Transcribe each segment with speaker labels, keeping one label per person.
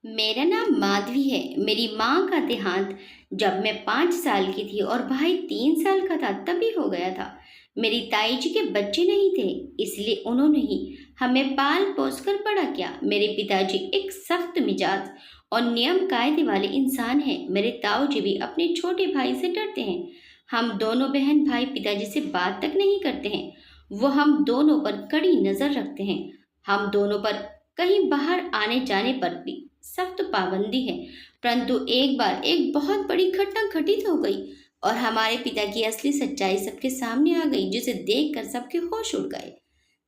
Speaker 1: मेरा नाम माधवी है। मेरी माँ का देहांत जब मैं 5 साल की थी और भाई 3 साल का था तभी हो गया था। मेरी ताई जी के बच्चे नहीं थे, इसलिए उन्होंने ही हमें पाल पोस कर बड़ा किया। मेरे पिताजी एक सख्त मिजाज और नियम कायदे वाले इंसान हैं। मेरे ताऊ जी भी अपने छोटे भाई से डरते हैं। हम दोनों बहन भाई पिताजी से बात तक नहीं करते हैं। वो हम दोनों पर कड़ी नजर रखते हैं। हम दोनों पर कहीं बाहर आने जाने पर भी सख्त पाबंदी है। परंतु एक बार एक बहुत बड़ी घटना घटित हो गई और हमारे पिता की असली सच्चाई सबके सामने आ गई, जिसे देखकर सबके होश उड़ गए।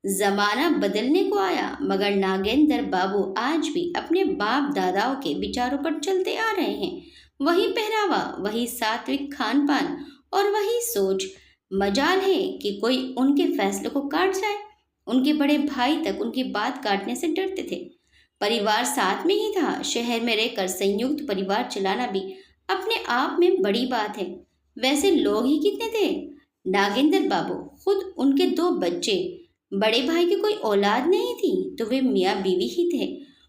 Speaker 1: जमाना बदलने को आया, मगर नागेंद्र बाबू आज भी अपने बाप दादाओं के विचारों पर चलते आ रहे हैं। वही पहरावा, वही सात्विक खान पान और वही सोच। मजाल है कि कोई उनके फैसले को काट जाए। उनके बड़े भाई तक उनकी बात काटने से डरते थे। परिवार साथ में ही था। शहर में रहकर संयुक्त परिवार चलाना भी अपने आप में बड़ी बात है। वैसे लोग ही कितने थे। नागेंद्र बाबू खुद, उनके 2 बच्चे, बड़े भाई की कोई औलाद नहीं थी तो वे मियाँ बीवी ही थे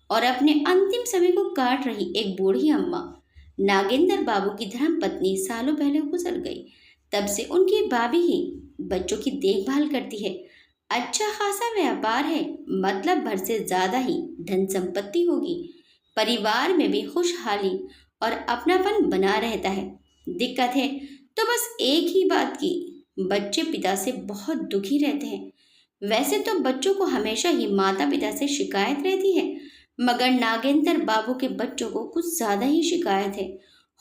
Speaker 1: और अपने अंतिम समय को काट रही एक बूढ़ी अम्मा। नागेंद्र बाबू की धर्म पत्नी सालों पहले गुजर गई। तब से उनकी भाभी ही बच्चों की देखभाल करती है। अच्छा खासा व्यापार है, मतलब भर से ज्यादा ही धन संपत्ति होगी। परिवार में भी खुशहाली और अपनापन बना रहता है। दिक्कत है तो बस एक ही बात की, बच्चे पिता से बहुत दुखी रहते हैं। वैसे तो बच्चों को हमेशा ही माता पिता से शिकायत रहती है, मगर नागेंद्र बाबू के बच्चों को कुछ ज्यादा ही शिकायत है।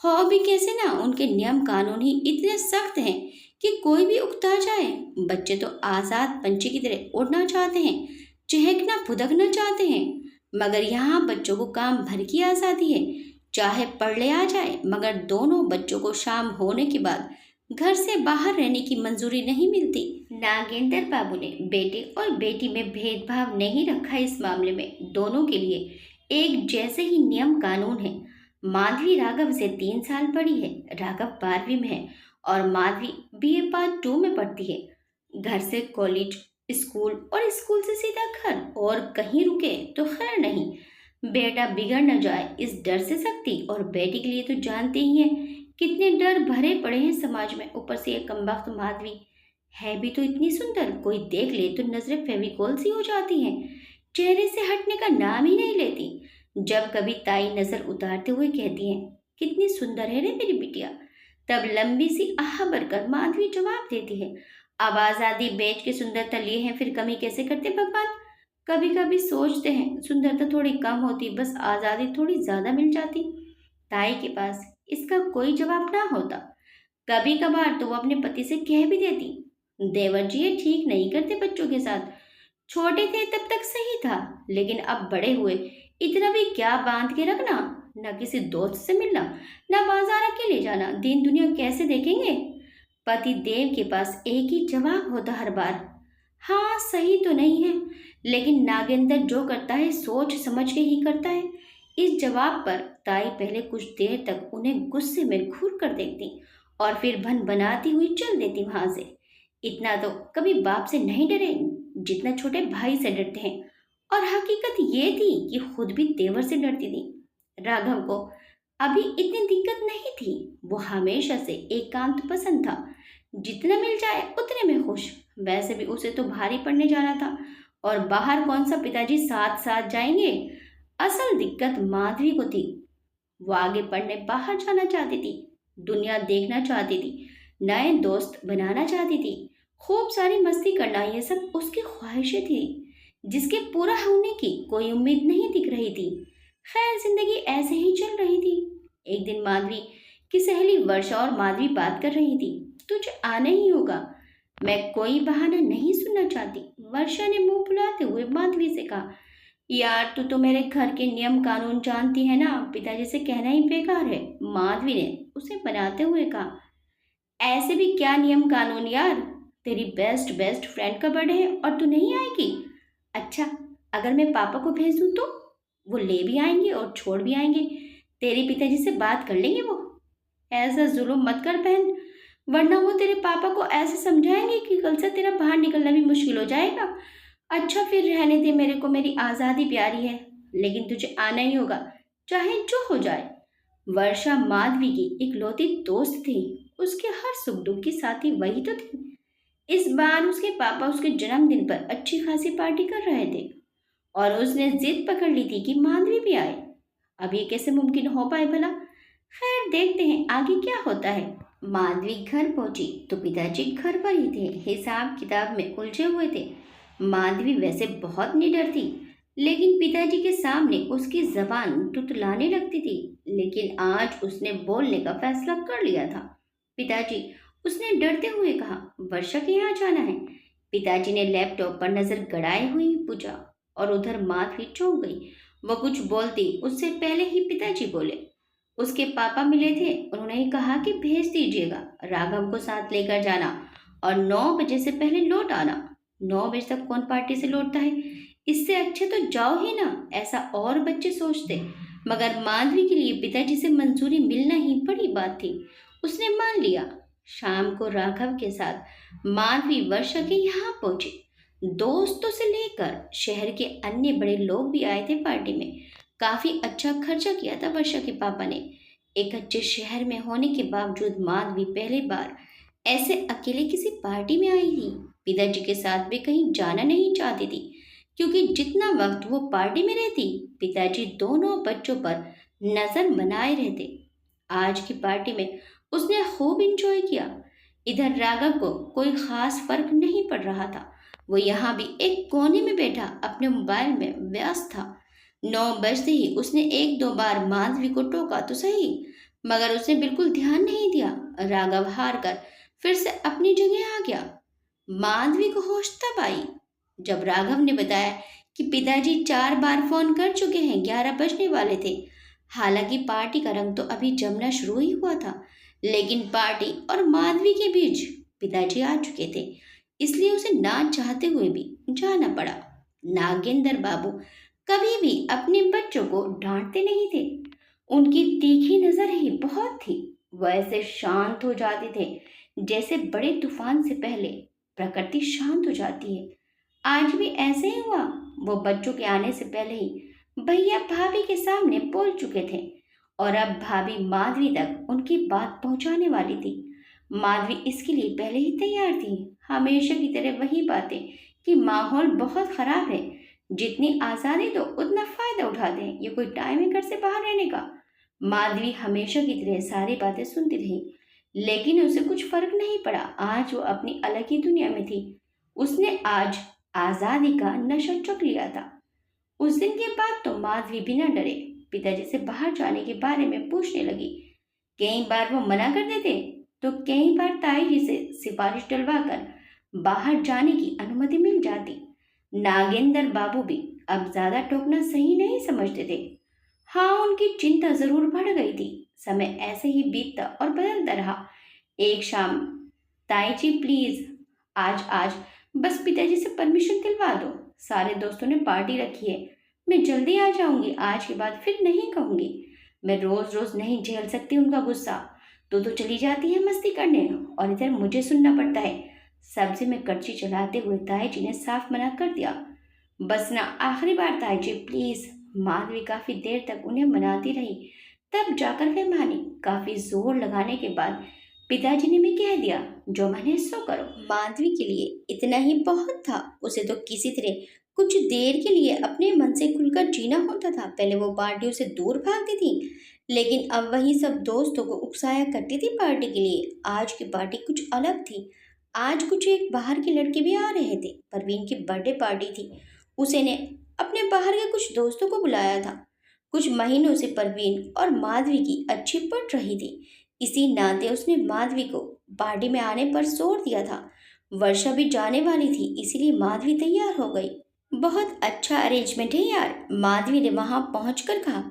Speaker 1: हो भी कैसे ना, उनके नियम कानून ही इतने सख्त हैं कि कोई भी उकता जाए। बच्चे तो आजाद पंछी की तरह उड़ना चाहते हैं, चहकना फुदकना चाहते हैं, मगर यहाँ बच्चों को काम भर की आजादी है। चाहे पढ़ ले आ जाए, मगर दोनों बच्चों को शाम होने के बाद घर से बाहर रहने की मंजूरी नहीं मिलती। नागेंद्र बाबू ने बेटे और बेटी में भेदभाव नहीं रखा। इस मामले में दोनों के लिए एक जैसे ही नियम कानून है। माधवी राघव से 3 साल बड़ी है। राघव 12वीं में है और माधवी बीए पार्ट 2 में पढ़ती है। घर से कॉलेज, स्कूल और स्कूल से सीधा घर, और कहीं रुके तो खैर नहीं। बेटा बिगड़ न जाए इस डर से सख्ती, और बेटी के लिए तो जानते ही हैं कितने डर भरे पड़े हैं समाज में। ऊपर से ये कमबख्त माधवी है भी तो इतनी सुंदर, कोई देख ले तो नजरें फेविकोल सी हो जाती हैं, चेहरे से हटने का नाम ही नहीं लेती। जब कभी ताई नजर उतारते हुए कहती हैं, कितनी सुंदर है रे मेरी बिटिया, तब लंबी सी आह भरकर माधवी जवाब देती है, अब आजादी बेच के सुंदरता लिए हैं, फिर कमी कैसे करते भगवान। कभी कभी सोचते हैं सुंदरता थोड़ी कम होती, बस आजादी थोड़ी ज्यादा मिल जाती। ताई के पास इसका कोई जवाब ना होता। कभी कभार तो वो अपने पति से कह भी देती, देवर जी ये ठीक नहीं करते बच्चों के साथ। छोटे थे तब तक सही था, लेकिन अब बड़े हुए इतना भी क्या बांध के रखना, न किसी दोस्त से मिलना, न बाजार अकेले जाना, दिन दुनिया कैसे देखेंगे। पति देव के पास एक ही जवाब होता हर बार, हाँ सही तो नहीं है, लेकिन नागेंद्र जो करता है सोच समझ के ही करता है। इस जवाब पर ताई पहले कुछ देर तक उन्हें गुस्से में घूर कर देखती और फिर भन बनाती हुई चल देती वहां से। इतना तो कभी बाप से नहीं डरे जितना छोटे भाई से डरते हैं। और हकीकत ये थी कि खुद भी तेवर से डरती थी। राघव को अभी इतनी दिक्कत नहीं थी। वो हमेशा से एकांत पसंद था, जितना मिल जाए उतने में खुश। वैसे भी उसे तो भारी पड़ने जाना था, और बाहर कौन सा पिताजी साथ साथ जाएंगे। असल दिक्कत माधवी को थी। वो आगे पढ़ने बाहर जाना चाहती थी, दुनिया देखना चाहती थी, नए दोस्त बनाना चाहती थी, खूब सारी मस्ती करना, ये सब उसकी ख्वाहिशें थी जिसके पूरा होने की कोई उम्मीद नहीं दिख रही थी। खैर जिंदगी ऐसे ही चल रही थी। एक दिन माधवी की सहेली वर्षा और माधवी बात कर रही थी, तुझे आना ही होगा, मैं कोई बहाना नहीं सुनना चाहती। वर्षा ने मुंह फुलाते हुए माधवी से कहा, यार तू तो मेरे घर के नियम कानून जानती है ना, पिताजी से कहना ही बेकार है। माधवी ने उसे बनाते हुए कहा, ऐसे भी क्या नियम कानून यार, तेरी बेस्ट बेस्ट फ्रेंड का बर्थडे है और तू नहीं आएगी। अच्छा, अगर मैं पापा को भेज दूँ तो वो ले भी आएंगे और छोड़ भी आएंगे, तेरे पिताजी से बात कर लेंगे वो। ऐसा जुल्म मत कर बहन, वरना वो तेरे पापा को ऐसे समझाएंगे कि कल से तेरा बाहर निकलना भी मुश्किल हो जाएगा। अच्छा फिर रहने दे मेरे को, मेरी आज़ादी प्यारी है, लेकिन तुझे आना ही होगा। चाहे जो हो जाए। वर्षा माधवी की इकलौती दोस्त थी। उसके हर सुख दुख की साथी वही तो थी। इस बार उसके पापा उसके जन्मदिन पर अच्छी खासी पार्टी कर रहे थे और उसने जिद पकड़ ली थी कि माधवी भी आए। अब ये कैसे मुमकिन हो पाए भला? खैर, देखते हैं आगे क्या होता है। माधवी घर पहुंची तो पिताजी घर पर ही थे, हिसाब किताब में उलझे हुए थे। माधवी वैसे बहुत निडर थी, लेकिन पिताजी के सामने उसकी जबान तुतलाने लगती थी। लेकिन आज उसने बोलने का फैसला कर लिया था। पिताजी, उसने डरते हुए कहा, वर्षा के यहाँ जाना है। पिताजी ने लैपटॉप पर नजर गड़ाए हुए पूछा और उधर माधवी चौंक गई। वो कुछ बोलती उससे पहले ही पिताजी बोले। उसके पापा मिले थे, उन्होंने कहा कि भेज दीजिएगा, राघव को साथ लेकर जाना और 9 बजे से पहले लौट आना। 9 बजे तक कौन पार्टी से लौटता है? इससे अच्छे तो जाओ ही ना, ऐसा और बच्चे सोचते। मगर माधवी के लिए पिताजी से मंजूरी मिलना ही बड़ी बात थी। उसने मान लिया। शाम को राघव के साथ माधवी वर्षा के यहाँ पहुंची। दोस्तों से लेकर शहर के अन्य बड़े लोग भी आए थे पार्टी में। काफी अच्छा खर्चा किया था वर्षा के पापा ने। एक अच्छे शहर में होने के बावजूद माधवी पहली बार ऐसे अकेले किसी पार्टी में आई थी। पिताजी के साथ भी कहीं जाना नहीं चाहती थी, क्योंकि जितना वक्त वो पार्टी में रहती, पिताजी दोनों बच्चों पर नजर बनाए रहते। आज की पार्टी में उसने खूब इंजॉय किया। इधर राघव को कोई खास फर्क नहीं पड़ रहा था। वो यहाँ भी एक कोने में बैठा अपने मोबाइल में व्यस्त था। 9 बजते ही उसने एक दो बार माधवी को टोका तो सही, मगर उसने बिल्कुल ध्यान नहीं दिया। राघव हार कर फिर से अपनी जगह आ गया। माधवी को होश तब आई जब राघव ने बताया कि पिताजी 4 बार फोन कर चुके हैं, 11 बजने वाले थे। हालांकि पार्टी का रंग तो अभी जमना शुरू ही हुआ था, लेकिन पार्टी और माधवी के बीच पिताजी आ चुके थे, इसलिए उसे ना चाहते हुए भी जाना पड़ा। नागेंद्र बाबू कभी भी अपने बच्चों को डांटते नहीं थे। उनकी तीखी नजर ही बहुत थी। वह ऐसे शांत हो जाते थे जैसे बड़े तूफान से पहले प्रकृति शांत हो जाती है। आज भी ऐसे ही हुआ। वो बच्चों के आने से पहले ही भैया भाभी के सामने बोल चुके थे और अब भाभी माधवी तक उनकी बात पहुंचाने वाली थी। माधवी इसके लिए पहले ही तैयार थी। हमेशा की तरह वही बातें कि माहौल बहुत खराब है, जितनी आज़ादी दो उतना फायदा उठाते हैं, ये कोई टाइम है घर से बाहर रहने का। माधवी हमेशा की तरह सारी बातें सुनती रही, लेकिन उसे कुछ फर्क नहीं पड़ा। आज वो अपनी अलग ही दुनिया में थी। उसने आज आज़ादी का नशा चख लिया था। उस दिन के बाद तो माधवी बिना डरे पिताजी से बाहर जाने के बारे में पूछने लगी। कई बार वो मना कर देते तो कई बार ताई जी से सिफारिश डलवा कर बाहर जाने की अनुमति मिल जाती। नागेंद्र बाबू भी अब ज्यादा टोकना सही नहीं समझते थे। हाँ, उनकी चिंता जरूर बढ़ गई थी। समय ऐसे ही बीतता और बदलता रहा। एक शाम, ताई जी प्लीज, आज आज बस पिताजी से परमिशन दिलवा दो। सारे दोस्तों ने पार्टी रखी है, मैं जल्दी आ जाऊंगी। आज के बाद फिर नहीं कहूंगी। मैं रोज रोज नहीं झेल सकती उनका गुस्सा। तो चली जाती है मस्ती करने और इधर मुझे सुनना पड़ता है। सब्जी में कड़छी चलाते हुए ताई जी ने साफ मना कर दिया। बस ना, आखिरी बार ताई जी प्लीज। माधवी काफी देर तक उन्हें मनाती रही, तब जाकर वे मानी। काफी जोर लगाने के बाद पिताजी ने भी कह दिया, जो मने सो करो। माधवी के लिए इतना ही बहुत था। उसे तो किसी तरह कुछ देर के लिए अपने मन से खुलकर जीना होता था। पहले वो पार्टियों से दूर भागती थी, लेकिन अब वही सब दोस्तों को उकसाया करती थी पार्टी के लिए। आज की पार्टी कुछ अलग थी। आज कुछ एक बाहर के लड़के भी आ रहे थे। परवीन की बर्थडे पार्टी थी। उसे ने अपने बाहर के कुछ दोस्तों को बुलाया था। कुछ महीनों से परवीन और माधवी की अच्छी पट रही थी। इसी नाते उसने माधवी को पार्टी में आने पर जोर दिया था। वर्षा भी जाने वाली थी, इसीलिए माधवी तैयार हो गई। बहुत अच्छा अरेंजमेंट है यार, माधवी ने वहां पहुंचकर कहा।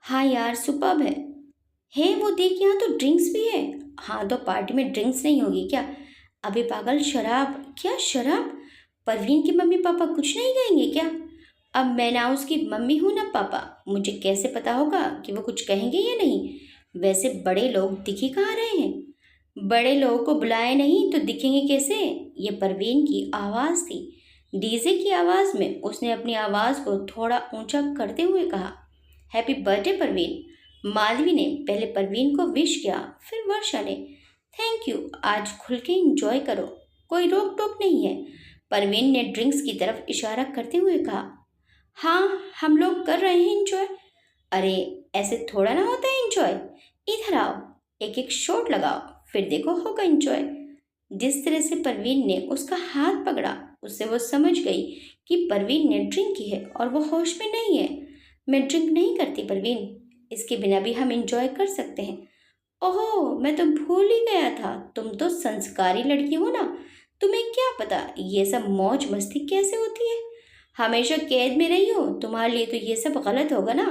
Speaker 1: हाँ यार, सुपर्ब है। हे वो देख, यहाँ तो ड्रिंक्स भी है। हाँ, तो पार्टी में ड्रिंक्स नहीं होगी क्या? अबे पागल, शराब? क्या शराब? परवीन की मम्मी पापा कुछ नहीं कहेंगे क्या? अब मैं ना उसकी मम्मी हूं ना पापा, मुझे कैसे पता होगा कि वो कुछ कहेंगे या नहीं? वैसे बड़े लोग दिख ही कहाँ रहे हैं? बड़े लोगों को बुलाए नहीं तो दिखेंगे कैसे? ये परवीन की आवाज़ थी। डीजे की आवाज़ में उसने अपनी आवाज़ को थोड़ा ऊंचा करते हुए कहा, हैप्पी बर्थडे परवीन। माधवी ने पहले परवीन को विश किया, फिर वर्षा ने। थैंक यू, आज खुल के एंजॉय करो, कोई रोक टोक नहीं है। परवीन ने ड्रिंक्स की तरफ इशारा करते हुए कहा। हाँ, हम लोग कर रहे हैं एंजॉय। अरे ऐसे थोड़ा ना होता है एंजॉय, इधर आओ, एक एक शॉट लगाओ, फिर देखो होगा एंजॉय। जिस तरह से परवीन ने उसका हाथ पकड़ा, उससे वो समझ गई कि परवीन ने ड्रिंक की है और वो होश में नहीं है। मैं ड्रिंक नहीं करती परवीन, इसके बिना भी हम एंजॉय कर सकते हैं। ओहो, मैं तो भूल ही गया था, तुम तो संस्कारी लड़की हो ना, तुम्हें क्या पता ये सब मौज मस्ती कैसे होती है। हमेशा कैद में रही हो, तुम्हारे लिए तो ये सब गलत होगा ना।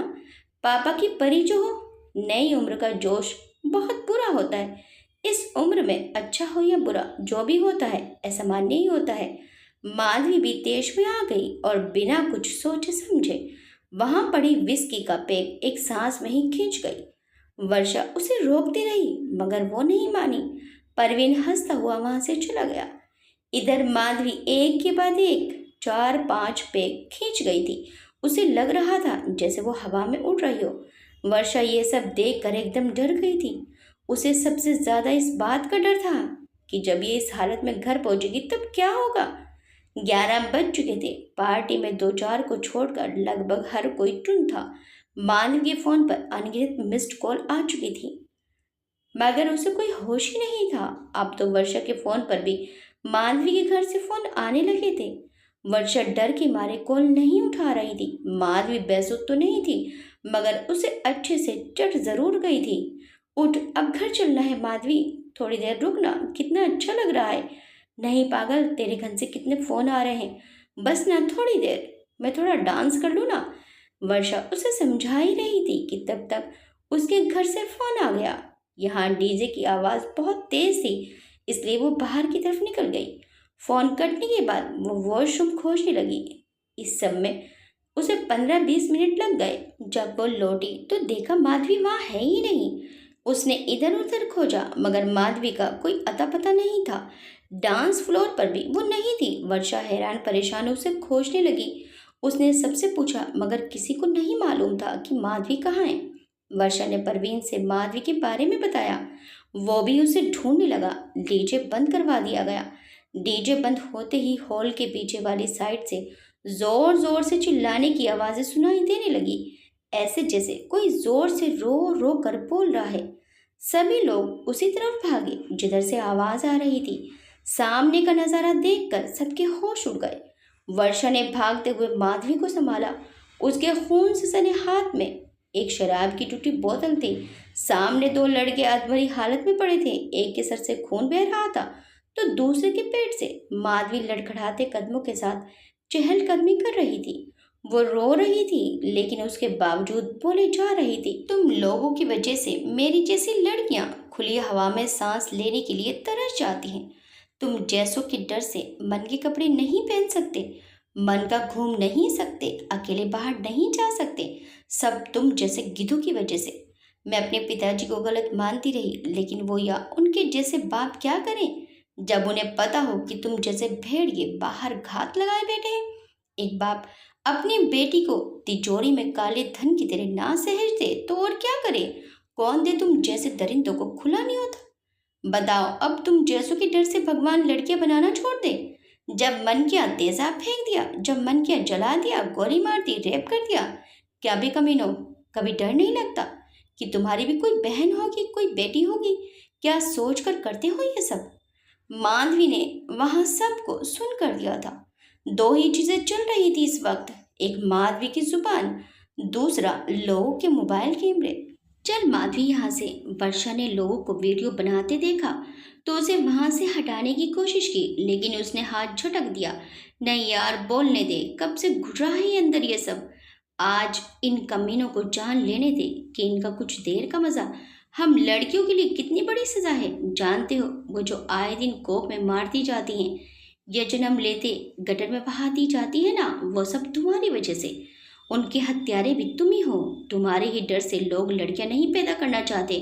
Speaker 1: पापा की परी जो हो, नई उम्र का जोश बहुत बुरा होता है। इस उम्र में अच्छा हो या बुरा, जो भी होता है ऐसा मान्य ही होता है। माधवी भी तेज में आ गई और बिना कुछ सोचे समझे वहां पड़ी विस्की का पेग एक सांस में ही खींच गई। वर्षा उसे रोकती रही मगर वो नहीं मानी। परवीन हंसता हुआ वहां से चला गया। इधर माधवी एक के बाद एक 4-5 पेग खींच गई थी। उसे लग रहा था जैसे वो हवा में उड़ रही हो। वर्षा ये सब देखकर एकदम डर गई थी। उसे सबसे ज्यादा इस बात का डर था कि जब ये इस हालत में घर पहुंचेगी तब क्या होगा। 11 बज चुके थे। पार्टी में 2-4 को छोड़कर लगभग हर कोई टुन था। मानव के फोन पर अनगिनत मिस्ड कॉल आ चुकी थी मगर उसे कोई होश ही नहीं था। अब तो वर्षा के फोन पर भी मानवी के घर से फोन आने लगे थे। वर्षा डर के मारे कॉल नहीं उठा रही थी। माधवी बेसुध तो नहीं थी मगर उसे अच्छे से चट जरूर गई थी। उठ, अब घर चलना है माधवी, थोड़ी देर रुक ना, कितना अच्छा लग रहा है। नहीं पागल, तेरे घर से कितने फोन आ रहे हैं, बस ना थोड़ी देर, मैं थोड़ा डांस कर लूँ ना। वर्षा उसे समझा ही रही थी कि तब तक उसके घर से फोन आ गया। यहाँ डीजे की आवाज़ बहुत तेज थी इसलिए वो बाहर की तरफ निकल गई। फोन कटने के बाद वो वॉशरूम खोजने लगी। इस सब में उसे 15-20 मिनट लग गए। जब वो लौटी तो देखा माधवी वहाँ है ही नहीं। उसने इधर उधर खोजा मगर माधवी का कोई अता पता नहीं था। डांस फ्लोर पर भी वो नहीं थी। वर्षा हैरान परेशान उसे खोजने लगी। उसने सबसे पूछा मगर किसी को नहीं मालूम था कि माधवी कहाँ है। वर्षा ने परवीन से माधवी के बारे में बताया। वो भी उसे ढूंढने लगा। डीजे बंद करवा दिया गया। डीजे बंद होते ही हॉल के पीछे वाली साइड से जोर जोर से चिल्लाने की आवाजें सुनाई देने लगी, ऐसे जैसे कोई जोर से रो रो कर बोल रहा है। सभी लोग उसी तरफ भागे जिधर से आवाज आ रही थी। सामने का नजारा देखकर सबके होश उड़ गए। वर्षा ने भागते हुए माधवी को संभाला। उसके खून से सने हाथ में एक शराब की टूटी बोतल थी। सामने 2 लड़के अधमरी हालत में पड़े थे। एक के सर से खून बह रहा था तो दूसरे के पेट से। माधवी लड़खड़ाते कदमों के साथ चहलकदमी कर रही थी। वो रो रही थी लेकिन उसके बावजूद बोले जा रही थी। तुम लोगों की वजह से मेरी जैसी लड़कियां खुली हवा में सांस लेने के लिए तरस जाती हैं। तुम जैसों के डर से मन के कपड़े नहीं पहन सकते, मन का घूम नहीं सकते, अकेले बाहर नहीं जा सकते, सब तुम जैसे गिद्धों की वजह से। मैं अपने पिताजी को गलत मानती रही लेकिन वो या उनके जैसे बाप क्या करें जब उन्हें पता हो कि तुम जैसे भेड़िए बाहर घात लगाए बैठे हैं। एक बाप अपनी बेटी को तिजोरी में काले धन की तरह ना सहेज दे तो और क्या करे। कौन दे तुम जैसे दरिंदों को खुला नहीं होता। बताओ, अब तुम जैसों के डर से भगवान लड़कियां बनाना छोड़ दे। जब मन किया तेजाब फेंक दिया, जब मन किया जला दिया, गोली मार दी, रेप कर दिया। क्या भी कमीनो, कभी डर नहीं लगता कि तुम्हारी भी कोई बहन होगी, कोई बेटी होगी। क्या सोच कर करते हो ये सब। माधवी ने वहां सबको सुन कर दिया था। 2 ही चीजें चल रही थी इस वक्त, एक माधवी की जुबान, दूसरा लोगों के मोबाइल कैमरे। चल माधवी यहाँ से। वर्षा ने लोगों को वीडियो बनाते देखा तो उसे वहां से हटाने की कोशिश की लेकिन उसने हाथ झटक दिया। नहीं यार, बोलने दे, कब से घुट रहा है अंदर ये सब। आज इन कमीनों को जान लेने दे कि इनका कुछ देर का मजा हम लड़कियों के लिए कितनी बड़ी सजा है। जानते हो वो जो आए दिन कोख में मारती जाती हैं या जन्म लेते गटर में बहा दी जाती है ना, वो सब तुम्हारी वजह से। उनके हत्यारे भी तुम ही हो। तुम्हारे ही डर से लोग लड़कियां नहीं पैदा करना चाहते।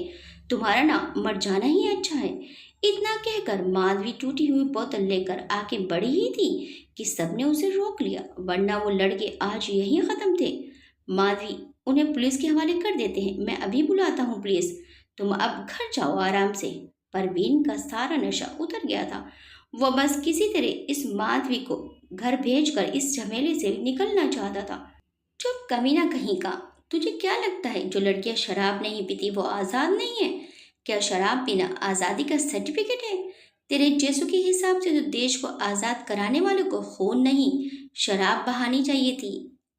Speaker 1: तुम्हारा ना मर जाना ही अच्छा है। इतना कहकर माधवी टूटी हुई बोतल लेकर आके बढ़ी ही थी कि सबने उसे रोक लिया, वरना वो लड़के आज यहीं खत्म थे। माधवी, उन्हें पुलिस के हवाले कर देते हैं। मैं अभी बुलाता हूँ पुलिस, तुम अब घर जाओ आराम से। परवीन का सारा नशा उतर गया था। वो बस किसी तरह इस माधवी को घर भेजकर इस झमेले से निकलना चाहता था। चुप कमीना कहीं का, तुझे क्या लगता है जो लड़कियां शराब नहीं पीती वो आज़ाद नहीं है? क्या शराब पीना आज़ादी का सर्टिफिकेट है? तेरे जैसों के हिसाब से तो देश को आज़ाद कराने वालों को खून नहीं, शराब बहानी चाहिए थी।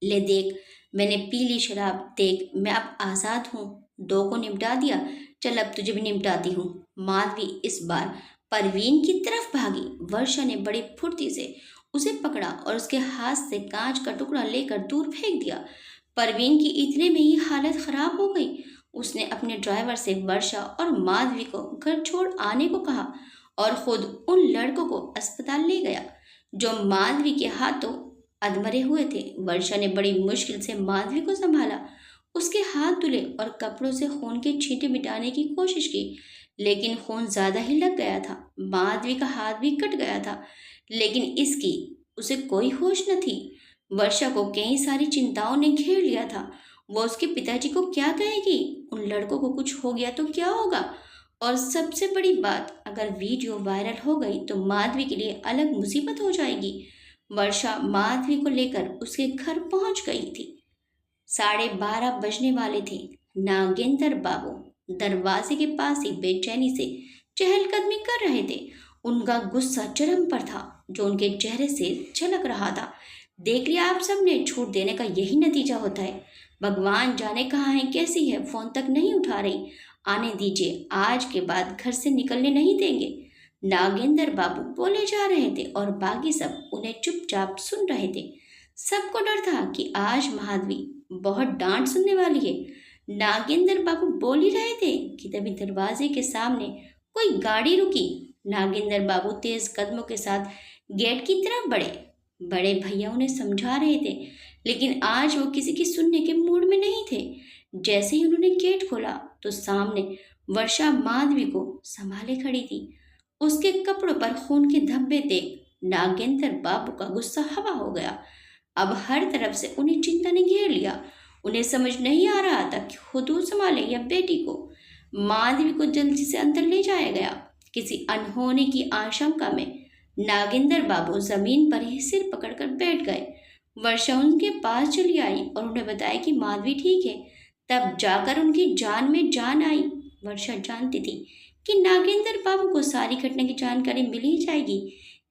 Speaker 1: ले देख, मैंने पी ली शराब, देख मैं अब आज़ाद हूँ। दो को निपटा दिया, चल अब तुझे भी निपटाती हूँ। माधवी इस बार परवीन की तरफ भागी। वर्षा ने बड़ी फुर्ती से उसे पकड़ा और उसके हाथ से कांच का टुकड़ा लेकर दूर फेंक दिया। परवीन की इतने में ही हालत खराब हो गई। उसने अपने ड्राइवर से वर्षा और माधवी को घर छोड़ आने को कहा और खुद उन लड़कों को अस्पताल ले गया जो माधवी के हाथों अधमरे हुए थे। वर्षा ने बड़ी मुश्किल से माधवी को संभाला, उसके हाथ धुले और कपड़ों से खून के छींटे मिटाने की कोशिश की, लेकिन खून ज्यादा ही लग गया था। माधवी का हाथ भी कट गया था, लेकिन इसकी उसे कोई होश न थी। वर्षा को कई सारी चिंताओं ने घेर लिया था। वो उसके पिताजी को क्या कहेगी? उन लड़कों को कुछ हो गया तो क्या होगा? और सबसे बड़ी बात, अगर वीडियो वायरल हो गई तो माधवी के लिए अलग मुसीबत हो जाएगी। वर्षा माधवी को लेकर उसके घर पहुंच गई थी। 12:30 बजने वाले थे। नागेंद्र बाबू दरवाजे के पास ही बेचैनी से चहलकदमी कर रहे थे। उनका गुस्सा चरम पर था, जो उनके चेहरे से झलक रहा था। देख लिया आप सबने, छूट देने का यही नतीजा होता है। भगवान जाने कहाँ है, कैसी है, फोन तक नहीं उठा रही। आने दीजिए, आज के बाद घर से निकलने नहीं देंगे। नागेंद्र बाबू बोले जा रहे थे और बाकी सब उन्हें चुपचाप सुन रहे थे। सबको डर था कि आज माधवी बहुत डांट सुनने वाली है। नागेंद्र बाबू बोल ही रहे थे कि तभी दरवाजे के सामने कोई गाड़ी रुकी। नागेंद्र बाबू तेज कदमों के साथ गेट की तरफ बढ़े। बड़े भैया उन्हें समझा रहे थे, लेकिन आज वो किसी की सुनने के मूड में नहीं थे। जैसे ही उन्होंने गेट खोला तो सामने वर्षा माधवी को संभाले खड़ी थी। उसके कपड़ों पर खून के धब्बे देख नागेंद्र बाबू का गुस्सा हवा हो गया। अब हर तरफ से उन्हें चिंता ने घेर लिया। उन्हें समझ नहीं आ रहा था कि खुद वो संभाले या बेटी को। माधवी को जल्दी से अंदर ले जाया गया। किसी अनहोनी की आशंका में नागेंद्र बाबू जमीन पर ही सिर पकड़कर बैठ गए। वर्षा उनके पास चली आई और उन्हें बताया कि माधवी ठीक है। तब जाकर उनकी जान में जान आई। वर्षा जानती थी कि नागेंद्र बाबू को सारी घटना की जानकारी मिल ही जाएगी,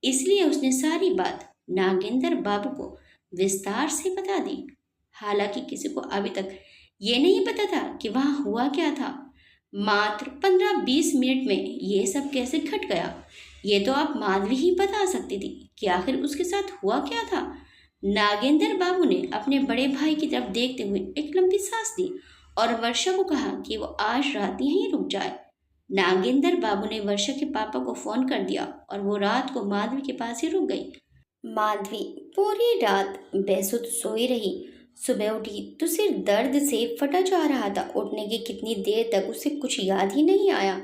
Speaker 1: इसलिए उसने सारी बात नागेंद्र बाबू को विस्तार से बता दी। हालांकि किसी को अभी तक ये नहीं पता था कि वहां हुआ क्या था। मात्र 15-20 मिनट में ये सब कैसे घट गया, ये तो आप माधवी ही बता सकती थी कि आखिर उसके साथ हुआ क्या था। नागेंद्र बाबू ने अपने बड़े भाई की तरफ देखते हुए एक लंबी सांस ली और वर्षा को कहा कि वो आज रात यहीं रुक जाए। नागेंद्र बाबू ने वर्षा के पापा को फोन कर दिया और वो रात को माधवी के पास ही रुक गई। माधवी पूरी रात बेसुध सोई रही। सुबह उठी तो सिर दर्द से फटा जा रहा था। उठने की कितनी देर तक उसे कुछ याद ही नहीं आया।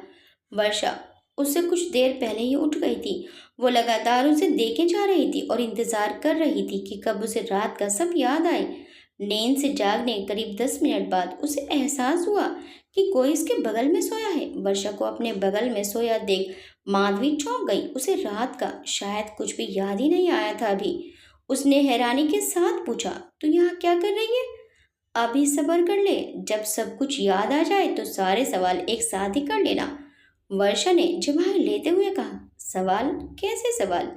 Speaker 1: वर्षा उससे कुछ देर पहले ही उठ गई थी। वो लगातार उसे देखे जा रही थी और इंतजार कर रही थी कि कब उसे रात का सब याद आए। नींद से जागने करीब 10 मिनट बाद उसे एहसास हुआ कि कोई इसके बगल में सोया है। वर्षा को अपने बगल में सोया देख माधवी चौंक गई। उसे रात का शायद कुछ भी याद ही नहीं आया था अभी। उसने हैरानी के साथ पूछा, तू यहाँ क्या कर रही है? अभी सब्र कर ले, जब सब कुछ याद आ जाए तो सारे सवाल एक साथ ही कर लेना। वर्षा ने जवाब लेते हुए कहा। सवाल? कैसे सवाल?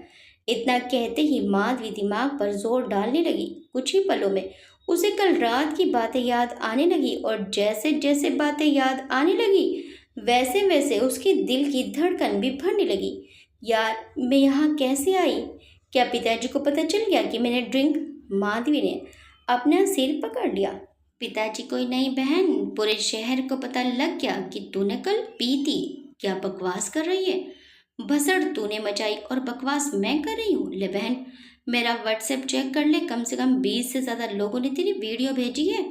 Speaker 1: इतना कहते ही माधवी दिमाग पर जोर डालने लगी। कुछ ही पलों में उसे कल रात की बातें याद आने लगी और जैसे जैसे बातें याद आने लगी वैसे वैसे उसके दिल की धड़कन भी बढ़ने लगी। यार, मैं यहाँ कैसे आई? क्या पिताजी को पता चल गया कि मैंने ड्रिंक? माधवी ने अपना सिर पकड़ लिया। पिताजी कोई नहीं बहन, पूरे शहर को पता लग गया कि तूने कल पी थी। क्या बकवास कर रही है? भसड़ तूने मचाई और बकवास मैं कर रही हूँ? ले बहन, मेरा व्हाट्सएप चेक कर ले, कम से कम 20 से ज़्यादा लोगों ने तेरी वीडियो भेजी है।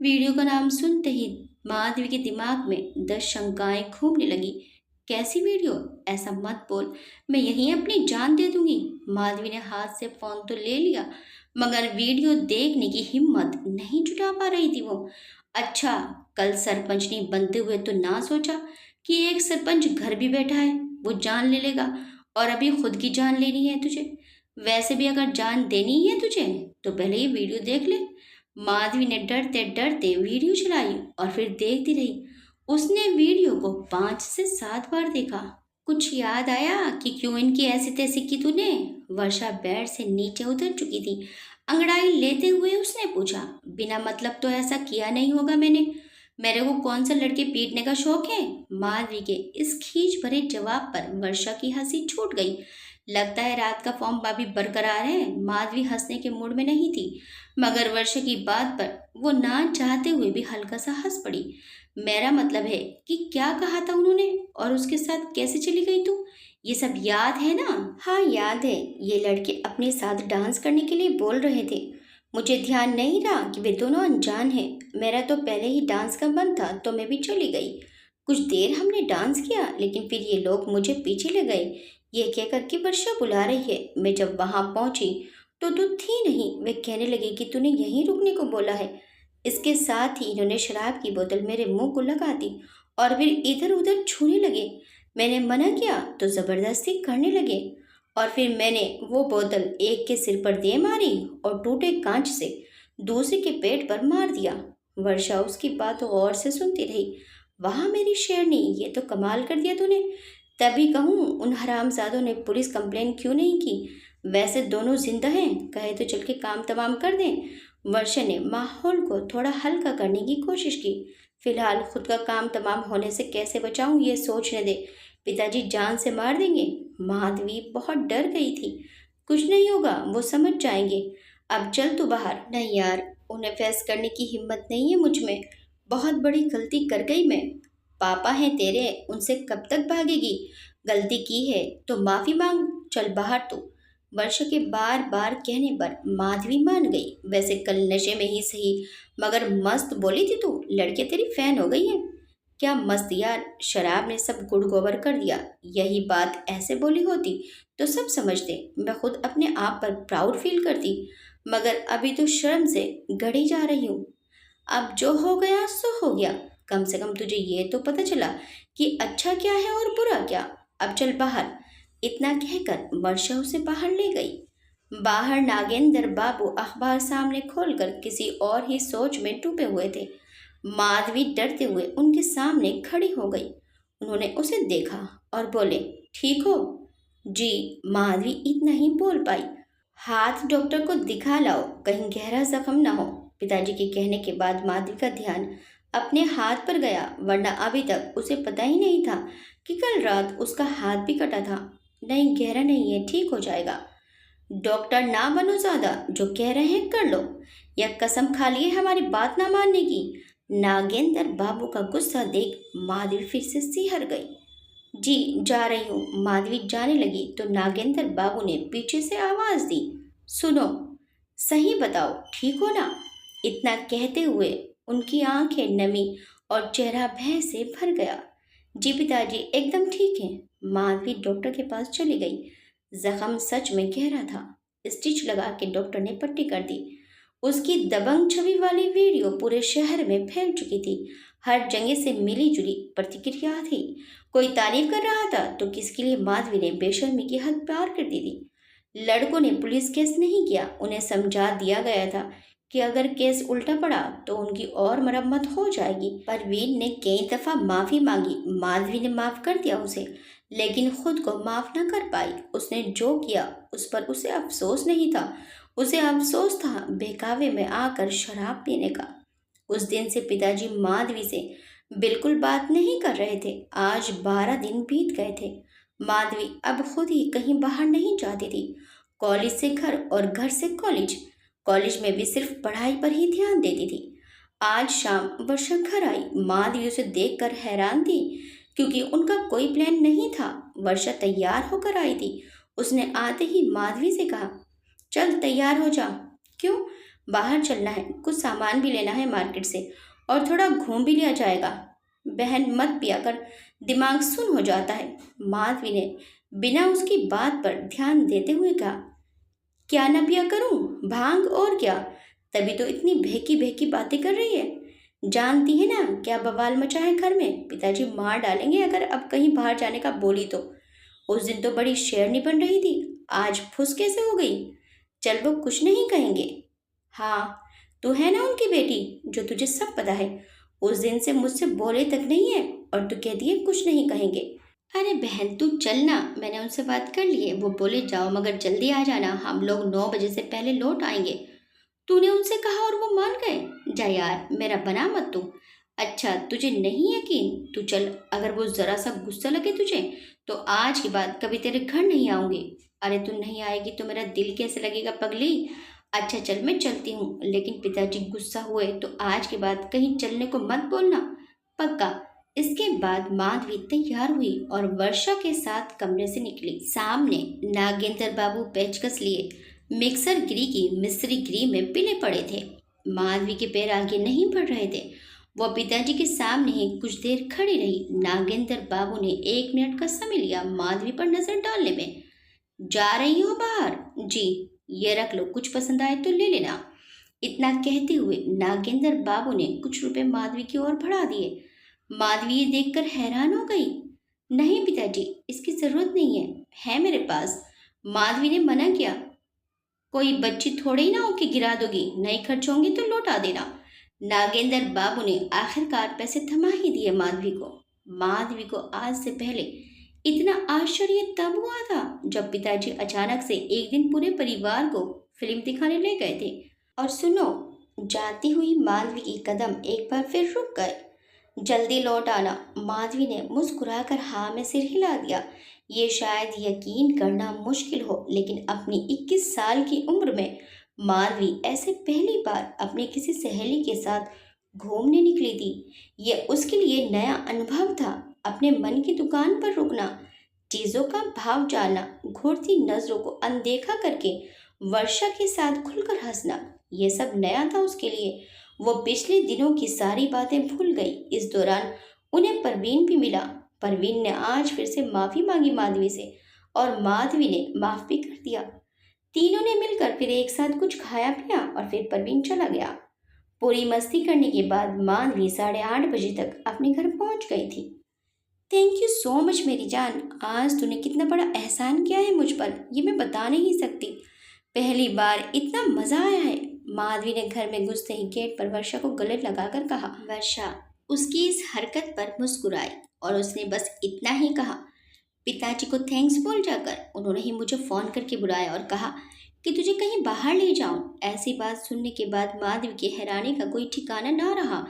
Speaker 1: वीडियो का नाम सुनते ही माधवी के दिमाग में 10 शंकाएं घूमने लगी। कैसी वीडियो? ऐसा मत बोल, मैं यहीं अपनी जान दे दूंगी। माधवी ने हाथ से फोन तो ले लिया, मगर वीडियो देखने की हिम्मत नहीं जुटा पा रही थी वो। अच्छा, कल सरपंच ने बनते हुए तो ना सोचा कि एक सरपंच घर भी बैठा है, वो जान ले लेगा, और अभी खुद की जान लेनी है तुझे। वैसे भी अगर जान देनी ही है तुझे तो पहले ये वीडियो देख ले। माधवी ने डरते डरते वीडियो चलाई और फिर देखती रही। उसने वीडियो को 5 से 7 बार देखा। कुछ याद आया कि क्यों इनकी ऐसी तैसी की तूने? वर्षा बेड से नीचे उतर चुकी थी। अंगड़ाई लेते हुए उसने पूछा, बिना मतलब तो ऐसा किया नहीं होगा मैंने। मेरे को कौन सा लड़के पीटने का शौक है? माधवी के इस खींच भरे जवाब पर वर्षा की हंसी छूट गई। लगता है रात का फॉर्म अभी बरकरार है। माधवी हंसने के मूड में नहीं थी, मगर वर्षा की बात पर वो ना चाहते हुए भी हल्का सा हंस पड़ी। मेरा मतलब है कि क्या कहा था उन्होंने और उसके साथ कैसे चली गई तू? ये सब याद है ना? हाँ याद है, ये लड़के अपने साथ डांस करने के लिए बोल रहे थे। मुझे ध्यान नहीं रहा कि वे दोनों अनजान हैं। मेरा तो पहले ही डांस का मन था तो मैं भी चली गई। कुछ देर हमने डांस किया, लेकिन फिर ये लोग मुझे पीछे ले गए। ये कहकर कि वर्षा बुला रही है। मैं जब वहां पहुंची तो तू थी नहीं। वे कहने लगे कि तूने यहीं रुकने को बोला है। इसके साथ ही इन्होंने शराब की बोतल मेरे मुंह को लगा दी और फिर इधर उधर छूने लगे। मैंने मना किया तो जबरदस्ती करने लगे, और फिर मैंने वो बोतल एक के सिर पर दे मारी और टूटे कांच से दूसरे के पेट पर मार दिया। वर्षा उसकी बात गौर से सुनती रही। वहां मेरी शेरनी, ये तो कमाल कर दिया तूने। तभी कहूँ, उन हरामजादों ने पुलिस कंप्लेन क्यों नहीं की? वैसे दोनों जिंदा हैं, कहे तो चल के काम तमाम कर दें। वर्षा ने माहौल को थोड़ा हल्का करने की कोशिश की। फिलहाल खुद का काम तमाम होने से कैसे बचाऊं ये सोचने दे। पिताजी जान से मार देंगे। माधवी बहुत डर गई थी। कुछ नहीं होगा, वो समझ जाएंगे। अब चल तू बाहर। नहीं यार, उन्हें फेस करने की हिम्मत नहीं है मुझ में। बहुत बड़ी गलती कर गई मैं। पापा हैं तेरे, उनसे कब तक भागेगी? गलती की है तो माफी मांग। चल बाहर तू। वर्षा के बार बार कहने पर माधवी मान गई। वैसे कल नशे में ही सही, मगर मस्त बोली थी तू। लड़के तेरी फैन हो गई है। क्या मस्त यार, शराब ने सब गुड़ गोबर कर दिया। यही बात ऐसे बोली होती तो सब समझते। मैं खुद अपने आप पर प्राउड फील करती, मगर अभी तो शर्म से गड़ी जा रही हूँ। अब जो हो गया सो हो गया। कम से कम तुझे ये तो पता चला कि अच्छा क्या है और बुरा क्या। अब चल बाहर। इतना कहकर वर्षा उसे बाहर ले गई। बाहर नागेंद्र बाबू अखबार सामने खोलकर किसी और ही सोच में डूबे हुए थे। माधवी डरते हुए उनके सामने खड़ी हो गई। उन्होंने उसे देखा और बोले, ठीक हो? जी। माधवी इतना ही बोल पाई। हाथ डॉक्टर को दिखा लाओ, कहीं गहरा जख्म ना हो। पिताजी के कहने के बाद माधवी का ध्यान अपने हाथ पर गया, वरना अभी तक उसे पता ही नहीं था कि कल रात उसका हाथ भी कटा था। नहीं, गहरा नहीं है, ठीक हो जाएगा। डॉक्टर ना बनो ज्यादा, जो कह रहे हैं कर लो, या कसम खा लिए हमारी बात ना मानने की। नागेंद्र बाबू का गुस्सा देख माधवी फिर से सिहर गई। जी, जा रही हूँ। माधवी जाने लगी तो नागेंद्र बाबू ने पीछे से आवाज दी, सुनो, सही बताओ, ठीक हो ना? इतना कहते हुए उनकी आंखें नमी और चेहरा भय से भर गया। जी पिताजी, एकदम ठीक है। माधवी डॉक्टर के पास चली गई। जख्म सच में गहरा था। स्टिच लगा के डॉक्टर ने पट्टी कर दी। उसकी दबंग छवि वाली वीडियो पूरे शहर में फैल चुकी थी। हर जगह से मिली जुली प्रतिक्रिया थी। कोई तारीफ कर रहा था तो किसके लिए माधवी ने बेशर्मी की हद पार कर दी थी। लड़कों ने पुलिस केस नहीं किया। उन्हें समझा दिया गया था कि अगर केस उल्टा पड़ा तो उनकी और मरम्मत हो जाएगी। परवीन ने कई दफा माफी मांगी। माधवी ने माफ कर दिया उसे, लेकिन खुद को माफ न कर पाई। उसने जो किया उस पर उसे अफसोस नहीं था। उसे अफसोस था बहकावे में आकर शराब पीने का। उस दिन से पिताजी माधवी से बिल्कुल बात नहीं कर रहे थे। आज 12 दिन बीत गए थे। माधवी अब खुद ही कहीं बाहर नहीं जाती थी। कॉलेज से घर और घर से कॉलेज। कॉलेज में भी सिर्फ पढ़ाई पर ही ध्यान देती थी। आज शाम वर्षा घर आई। माधवी उसे देखकर हैरान थी, क्योंकि उनका कोई प्लान नहीं था। वर्षा तैयार होकर आई थी। उसने आते ही माधवी से कहा, चल तैयार हो जा। क्यों? बाहर चलना है, कुछ सामान भी लेना है मार्केट से, और थोड़ा घूम भी लिया जाएगा। बहन, मत पिया कर, दिमाग सुन हो जाता है। माधवी ने बिना उसकी बात पर ध्यान देते हुए कहा। क्या ना पिया करूं? भांग और क्या। तभी तो इतनी बहकी बहकी बातें कर रही है। जानती है ना क्या बवाल मचा है घर में? पिताजी मार डालेंगे अगर अब कहीं बाहर जाने का बोली तो। उस दिन तो बड़ी शेरनी बन रही थी, आज फुस कैसे हो गई? चल वो कुछ नहीं कहेंगे। हाँ, तू है ना उनकी बेटी, जो तुझे सब पता है। उस दिन से मुझसे बोले तक नहीं है और तू कहती है कुछ नहीं कहेंगे। अरे बहन तू चल ना, मैंने उनसे बात कर ली है, वो बोले जाओ मगर जल्दी आ जाना, हम लोग 9 बजे से पहले लौट आएंगे। तूने उनसे कहा और वो मान गए? जा यार, मेरा बना मत तू। अच्छा तुझे नहीं यकीन? तू चल, अगर वो जरा सा गुस्सा लगे तुझे तो आज के बाद कभी तेरे घर नहीं आऊंगी। अरे तू नहीं आएगी तो मेरा दिल कैसे लगेगा पगली। अच्छा चल मैं चलती हूँ, लेकिन पिताजी गुस्सा हुए तो आज के बाद कहीं चलने को मत बोलना, पक्का। इसके बाद माधवी तैयार हुई और वर्षा के साथ कमरे से निकली। सामने नागेंद्र बाबू पेचकस लिए मिक्सर गिरी की मिस्री गिरी में पिले पड़े थे। माधवी के पैर आगे नहीं बढ़ रहे थे। वह पिताजी के सामने ही कुछ देर खड़ी रही। नागेंद्र बाबू ने 1 मिनट का समय लिया माधवी पर नजर डालने में। जा रही हो बाहर? जी। ये रख लो, कुछ पसंद आए तो ले लेना। इतना कहते हुए नागेंद्र बाबू ने कुछ रुपए माधवी की ओर बढ़ा दिए। माधवी ये देखकर हैरान हो गई। नहीं पिताजी, इसकी जरूरत नहीं है मेरे पास। माधवी ने मना किया। कोई बच्ची थोड़े ही ना होके गिरा दोगी, नहीं खर्च होंगे तो लौटा देना। नागेंद्र बाबू ने आखिरकार पैसे थमा ही दिए माधवी को। माधवी को आज से पहले इतना आश्चर्य तब हुआ था जब पिताजी अचानक से एक दिन पूरे परिवार को फिल्म दिखाने ले गए थे। और सुनो, जाती हुई माधवी की कदम एक बार फिर रुक गए। जल्दी लौट आना। माधवी ने मुस्कुराकर हाँ में सिर हिला दिया। ये शायद यकीन करना मुश्किल हो, लेकिन अपनी 21 साल की उम्र में माधवी ऐसे पहली बार अपने किसी सहेली के साथ घूमने निकली थी। ये उसके लिए नया अनुभव था। अपने मन की दुकान पर रुकना, चीजों का भाव जानना, घूरती नजरों को अनदेखा करके वर्षा के साथ खुलकर हंसना, ये सब नया था उसके लिए। वो पिछले दिनों की सारी बातें भूल गई। इस दौरान उन्हें परवीन भी मिला। परवीन ने आज फिर से माफी मांगी माधवी से और माधवी ने माफ भी कर दिया। तीनों ने मिलकर फिर एक साथ कुछ खाया पिया और फिर परवीन चला गया। पूरी मस्ती करने के बाद माधवी 8:30 बजे तक अपने घर पहुंच गई थी। थैंक यू सो मच मेरी जान, आज तूने कितना बड़ा एहसान किया है मुझ पर, ये मैं बता नहीं सकती। पहली बार इतना मजा आया है। माधवी ने घर में घुसते ही गेट पर वर्षा को गले लगाकर कहा। वर्षा उसकी इस हरकत पर मुस्कुराई और उसने बस इतना ही कहा, पिताजी को थैंक्स बोल जाकर। उन्होंने ही मुझे फोन करके बुलाया और कहा कि तुझे कहीं बाहर ले जाऊं। ऐसी बात सुनने के बाद माधवी की हैरानी का कोई ठिकाना ना रहा।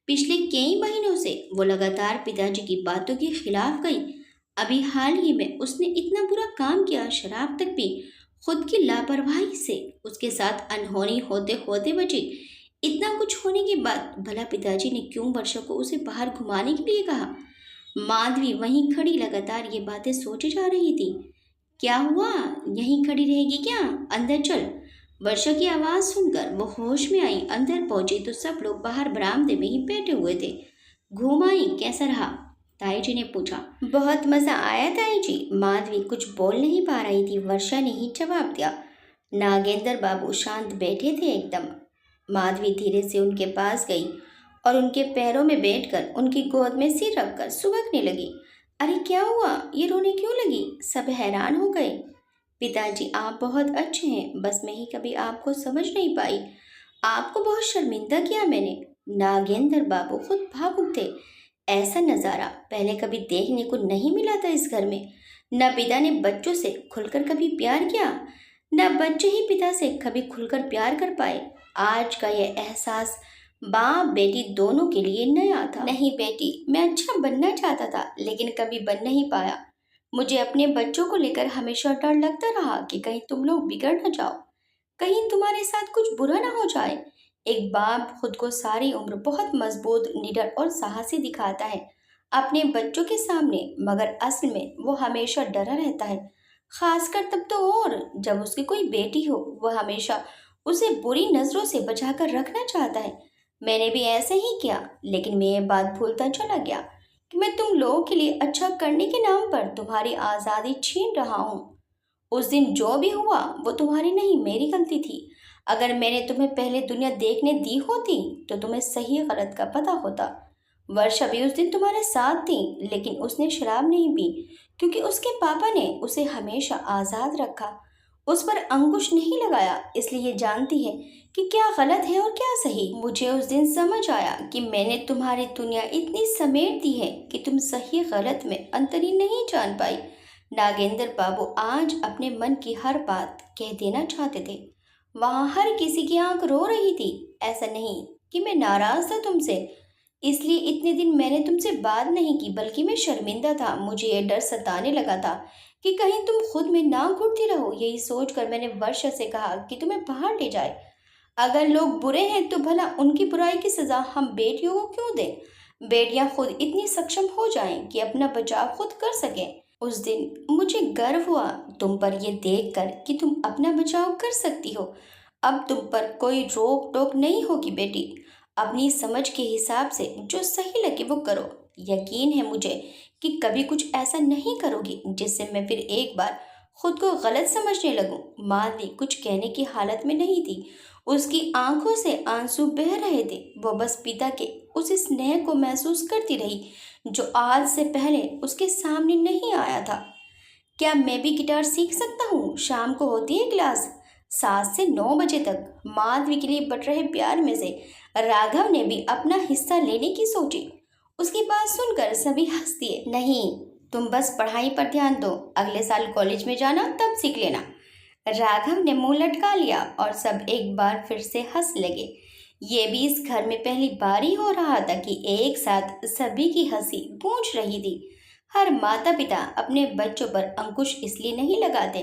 Speaker 1: पिछले कई महीनों से वो लगातार पिताजी की बातों के खिलाफ गई। अभी हाल ही में उसने इतना बुरा काम किया, शराब तक पी, खुद की लापरवाही से उसके साथ अनहोनी होते होते बची। इतना कुछ होने के बाद भला पिताजी ने क्यों वर्षा को उसे बाहर घुमाने के लिए कहा? माधवी वहीं खड़ी लगातार ये बातें सोचे जा रही थी। क्या हुआ, यहीं खड़ी रहेगी क्या? अंदर चल। वर्षा की आवाज सुनकर वो होश में आई। अंदर पहुंची तो सब लोग बाहर बरामदे में ही बैठे हुए थे। घूम आई, कैसा रहा? ताई जी ने पूछा। बहुत मजा आया ताई जी। माधवी कुछ बोल नहीं पा रही थी। वर्षा ने ही जवाब दिया। नागेंद्र बाबू शांत बैठे थे एकदम। माधवी धीरे से उनके पास गई और उनके पैरों में बैठकर उनकी गोद में सिर रखकर सुबकने लगी। अरे क्या हुआ, ये रोने क्यों लगी? सब हैरान हो गए। पिताजी आप बहुत अच्छे हैं, बस मैं ही कभी आपको समझ नहीं पाई। आपको बहुत शर्मिंदा किया मैंने। नागेंद्र बाबू खुद भावुक थे। ऐसा नज़ारा पहले कभी देखने को नहीं मिला था इस घर में। न पिता ने बच्चों से खुलकर कभी प्यार किया, न बच्चे ही पिता से कभी खुलकर प्यार कर पाए। आज का यह एहसास बाप बेटी दोनों के लिए नया था। नहीं बेटी, मैं अच्छा बनना चाहता था लेकिन कभी बन नहीं पाया। मुझे अपने बच्चों को लेकर हमेशा डर लगता रहा कि कहीं तुम लोग बिगड़ न जाओ, कहीं तुम्हारे साथ कुछ बुरा ना हो जाए। एक बाप खुद को सारी उम्र बहुत मजबूत, निडर और साहसी दिखाता है अपने बच्चों के सामने, मगर असल में वो हमेशा डरा रहता है। खासकर तब तो और जब उसकी कोई बेटी हो, वह हमेशा उसे बुरी नजरों से बचाकर रखना चाहता है। मैंने भी ऐसे ही किया, लेकिन मैं ये बात भूलता चला गया कि मैं तुम लोगों के लिए अच्छा करने के नाम पर तुम्हारी आज़ादी छीन रहा हूँ। उस दिन जो भी हुआ वो तुम्हारी नहीं, मेरी गलती थी। अगर मैंने तुम्हें पहले दुनिया देखने दी होती तो तुम्हें सही गलत का पता होता। वर्षा भी उस दिन तुम्हारे साथ थी, लेकिन उसने शराब नहीं पी क्योंकि उसके पापा ने उसे हमेशा आज़ाद रखा। उस पर अंकुश नहीं लगाया, इसलिए ये जानती है कि क्या गलत है और क्या सही। मुझे उस दिन समझ आया कि मैंने तुम्हारी दुनिया इतनी समेट दी है कि तुम सही गलत में अंतर ही नहीं जान पाई। नागेंद्र बाबू आज अपने मन की हर बात कह देना चाहते थे। वहां हर किसी की आंख रो रही थी। ऐसा नहीं कि मैं नाराज था तुमसे, इसलिए इतने दिन मैंने तुमसे बात नहीं की, बल्कि मैं शर्मिंदा था। मुझे ये डर सताने लगा था कि कहीं तुम खुद में ना घुटती रहो। यही सोचकर मैंने वर्षा से कहा कि तुम्हें बाहर ले जाए। अगर लोग बुरे हैं तो भला उनकी बुराई की सजा हम बेटियों को क्यों दें? बेटियां खुद इतनी सक्षम हो जाएं कि अपना बचाव खुद कर सकें। उस दिन मुझे गर्व हुआ तुम पर ये देखकर कि तुम अपना बचाव कर सकती हो। अब तुम पर कोई रोक टोक नहीं होगी बेटी। अपनी समझ के हिसाब से जो सही लगे वो करो। यकीन है मुझे कि कभी कुछ ऐसा नहीं करोगी जिससे मैं फिर एक बार खुद को गलत समझने लगूं। माधवी कुछ कहने की हालत में नहीं थी। उसकी आंखों से आंसू बह रहे थे। वो बस पिता के उस स्नेह को महसूस करती रही जो आज से पहले उसके सामने नहीं आया था। क्या मैं भी गिटार सीख सकता हूँ? शाम को होती है क्लास, 7 से 9 बजे तक। माधवी के लिए बट रहे प्यार में से राघव ने भी अपना हिस्सा लेने की सोची। उसकी बात सुनकर सभी हंस दिए। नहीं, तुम बस पढ़ाई पर ध्यान दो, अगले साल कॉलेज में जाना तब सीख लेना। राघव ने मुंह लटका लिया और सब एक बार फिर से हंस लगे। ये भी इस घर में पहली बार ही हो रहा था कि एक साथ सभी की हंसी गूंज रही थी। हर माता पिता अपने बच्चों पर अंकुश इसलिए नहीं लगाते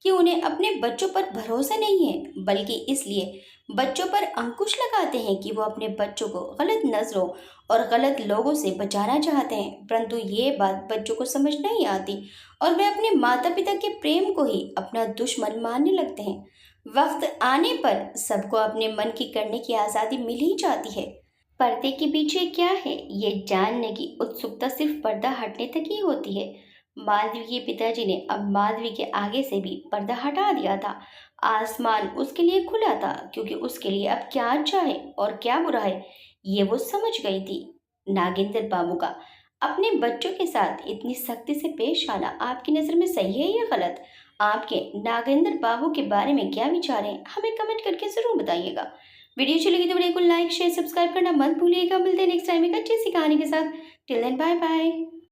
Speaker 1: कि उन्हें अपने बच्चों पर भरोसा नहीं है, बल्कि इसलिए बच्चों पर अंकुश लगाते हैं कि वो अपने बच्चों को गलत नजरों और गलत लोगों से बचाना चाहते हैं। परंतु ये बात बच्चों को समझ नहीं आती और वे अपने माता पिता के प्रेम को ही अपना दुश्मन मानने लगते हैं। वक्त आने पर सबको अपने मन की करने की आज़ादी मिल ही जाती है। पर्दे के पीछे क्या है, ये जानने की उत्सुकता सिर्फ पर्दा हटने तक ही होती है। माधवी के पिताजी ने अब माधवी के आगे से भी पर्दा हटा दिया था। आसमान उसके लिए खुला था, क्योंकि उसके लिए अब क्या अच्छा है और क्या बुरा है ये वो समझ गई थी। नागेंद्र बाबू का अपने बच्चों के साथ इतनी सख्ती से पेश आना आपकी नज़र में सही है या गलत? आपके नागेंद्र बाबू के बारे में क्या विचार हैं, हमें कमेंट करके ज़रूर बताइएगा। वीडियो अच्छी लगी तो वीडियो को लाइक शेयर सब्सक्राइब करना मत भूलिएगा। मिलते हैं नेक्स्ट टाइम एक अच्छी सी कहानी के साथ। Till then bye bye.